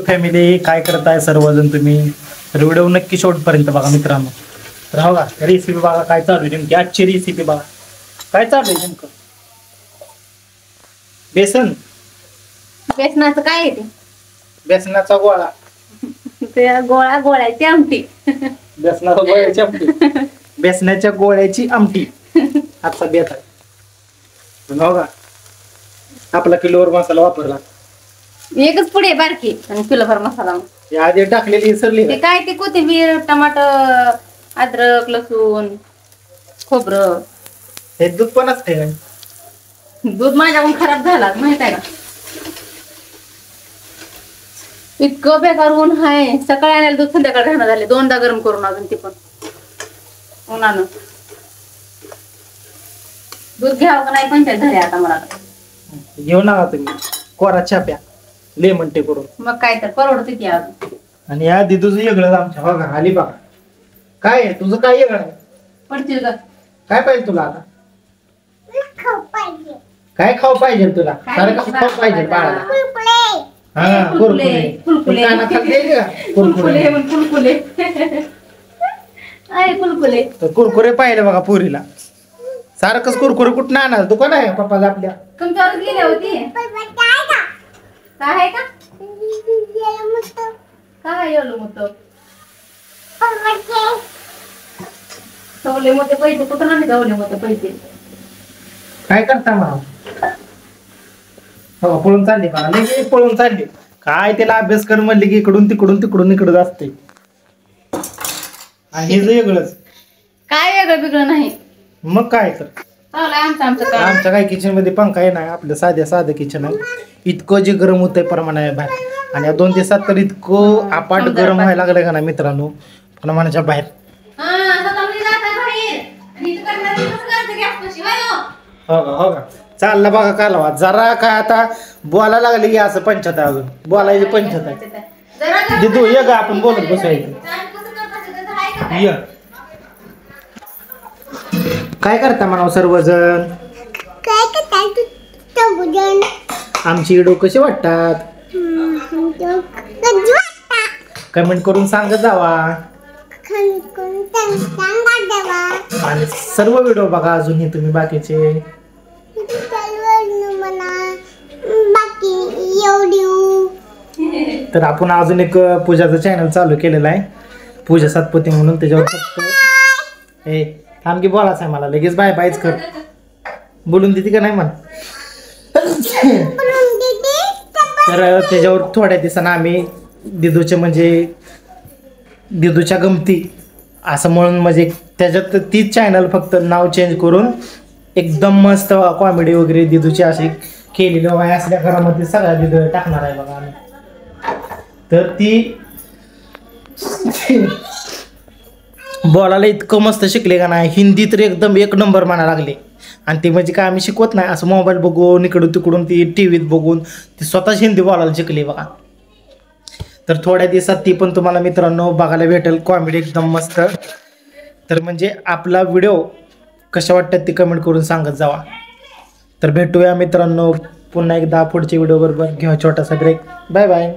Family काय करताय सर्वजण तुम्ही तर व्हिडिओ नक्की शेवटपर्यंत बघा मित्रांनो. तर हो का रेसिपी बघा काय चालू आहे नेमकी आजची रेसिपी बघा काय चालू आहे नेमकं. बेसनाचं काय आहे ते? बेसनाचा गोळा. ते गोळ्याची आमटी. बेसनाचा गोळ्याची आमटी. बेसनाच्या गोळ्याची आमटी आजचा बेत आहे. हो का आपला किलोवर मसाला वापरला. एकच पुढे बारकी आणि किलोभर मसाला आधी टाकलेली सरली ते काय ते कोथिंबीर टमाटर अद्रक लसूण खोबरं. हे दूध पण असते का? दूध माझ्याकडून खराब झाला माहित आहे का? इतकं बेकार ऊन आहे. सकाळी आणायला दूध संध्याकाळी राहणं झाले. दोनदा गरम करून अजून ती पण उन्हानं. दूध घ्यावं का नाही पंचायत झाली आता मला. घेऊ नका तुम्ही कोरा छाप्या लेमन टे करून. मग काय तर परवडते की अजून. आणि आधी तुझं वेगळं आमच्या बघा आली बघा काय आहे तुझं काय वेगळं आहे. पडतील का काय पाहिजे तुला आता? काय खाऊ पाहिजे तुला? सारखं खाऊ पाहिजे बाळाला. हा कुरकुरे. कुलकुले कुरकुरे पाहिले बघा पुरीला. सारखंच कुरकुरे कुठं आणणार दुकान आहे पप्पा आपल्या. तुमच्यावर गेले होती काय आहे का? काय एवढं मोठं सवले मोठे पैसे कुठं नाही सवले मोठे पैसे. काय करता मला हो पळून चालली मला लगेच पळून चालली. काय त्याला अभ्यास कर म्हणले की इकडून तिकडून इकडं असते. आणि हे वेगळंच काय वेगळं बिगळं नाही. मग काय तर आमच्या काय किचन मध्ये पंखा आहे नाही आपलं साधं किचन आहे. इतकं जे गरम होतंय प्रमाण आहे बाहेर. आणि या 2 दिवसात तर इतकं अपाट गरम व्हायला लागलंय का ना मित्रांनो प्रमाणाच्या बाहेर. हो का चालला बघा कालवा जरा काय आता बोलायला लागले की असं पंचायत अजून बोलायची पंचायत आहे. दिदू ये ग आपण बोलत बसायचं. ये काय करता म्हणावं सर्वजण. आमची व्हिडिओ कसे वाटतात कमेंट करून सांगत जावा. आणि सर्व व्हिडिओ बघा अजूनही तुम्ही बाकीचे. तर आपण अजून एक पूजाचं चॅनल चालू केलेलं आहे पूजा सातपती म्हणून. त्याच्यावर फक्त ए थांब की बोलायचं आहे मला लगेच बाय बायच कर. बोलून देते का नाही म्हण. तर त्याच्यावर थोड्या दिवसांना आम्ही दिदूचे म्हणजे दिदूच्या गमती असं म्हणून म्हणजे त्याच्यात तीच चॅनल फक्त नाव चेंज करून एकदम मस्त कॉमेडी वगैरे दिदूची अशी केलेलं वय असल्या घरामध्ये सगळ्या दिदू टाकणार आहे बघा आम्ही. तर ती बोलायला इतकं मस्त शिकले का नाही. हिंदी तर एकदम 1 नंबर म्हणायला लागले. आणि ती म्हणजे काय आम्ही शिकवत नाही असं मोबाईल बघून इकडून तिकडून ती टीव्हीत बघून ती स्वतःच हिंदी बोलायला शिकली बघा. तर थोड्या दिवसात ती पण तुम्हाला मित्रांनो बघायला भेटेल कॉमेडी एकदम मस्त. तर म्हणजे आपला व्हिडिओ कशा वाटतात ते कमेंट करून सांगत जावा. तर भेटूया मित्रांनो पुन्हा एकदा पुढच्या व्हिडिओ बरोबर. घेऊ छोटासा ब्रेक. Bye bye.